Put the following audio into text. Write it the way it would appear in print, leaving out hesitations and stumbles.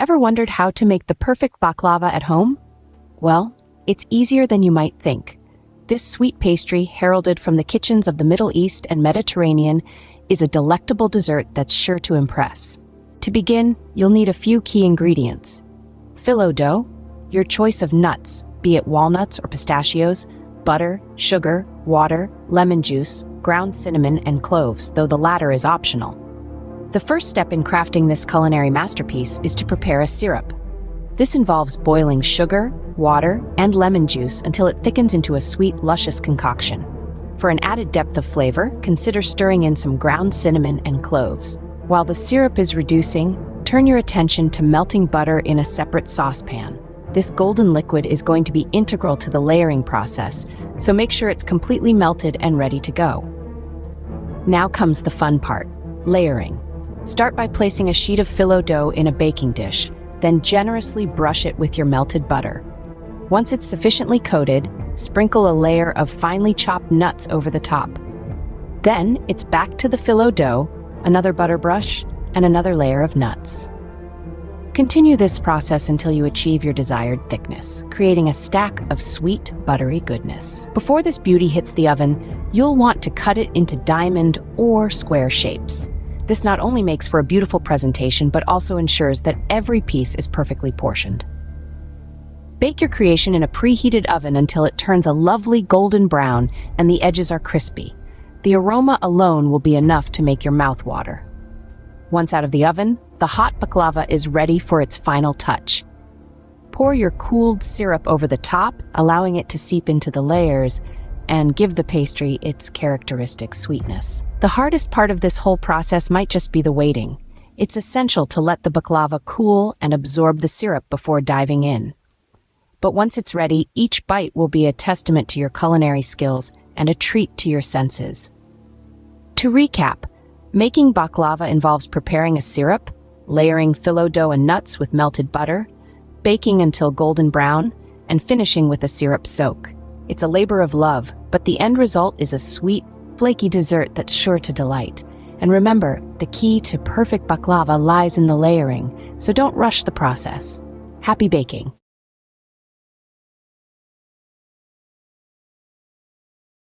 Ever wondered how to make the perfect baklava at home? Well, it's easier than you might think. This sweet pastry, heralded from the kitchens of the Middle East and Mediterranean, is a delectable dessert that's sure to impress. To begin, you'll need a few key ingredients. Phyllo dough, your choice of nuts, be it walnuts or pistachios, butter, sugar, water, lemon juice, ground cinnamon, and cloves, though the latter is optional. The first step in crafting this culinary masterpiece is to prepare a syrup. This involves boiling sugar, water, and lemon juice until it thickens into a sweet, luscious concoction. For an added depth of flavor, consider stirring in some ground cinnamon and cloves. While the syrup is reducing, turn your attention to melting butter in a separate saucepan. This golden liquid is going to be integral to the layering process, so make sure it's completely melted and ready to go. Now comes the fun part, layering. Start by placing a sheet of phyllo dough in a baking dish, then generously brush it with your melted butter. Once it's sufficiently coated, sprinkle a layer of finely chopped nuts over the top. Then it's back to the phyllo dough, another butter brush, and another layer of nuts. Continue this process until you achieve your desired thickness, creating a stack of sweet, buttery goodness. Before this beauty hits the oven, you'll want to cut it into diamond or square shapes. This not only makes for a beautiful presentation, but also ensures that every piece is perfectly portioned. Bake your creation in a preheated oven until it turns a lovely golden brown and the edges are crispy. The aroma alone will be enough to make your mouth water. Once out of the oven, the hot baklava is ready for its final touch. Pour your cooled syrup over the top, allowing it to seep into the layers, and give the pastry its characteristic sweetness. The hardest part of this whole process might just be the waiting. It's essential to let the baklava cool and absorb the syrup before diving in. But once it's ready, each bite will be a testament to your culinary skills and a treat to your senses. To recap, making baklava involves preparing a syrup, layering phyllo dough and nuts with melted butter, baking until golden brown, and finishing with a syrup soak. It's a labor of love, but the end result is a sweet, flaky dessert that's sure to delight. And remember, the key to perfect baklava lies in the layering, so don't rush the process. Happy baking!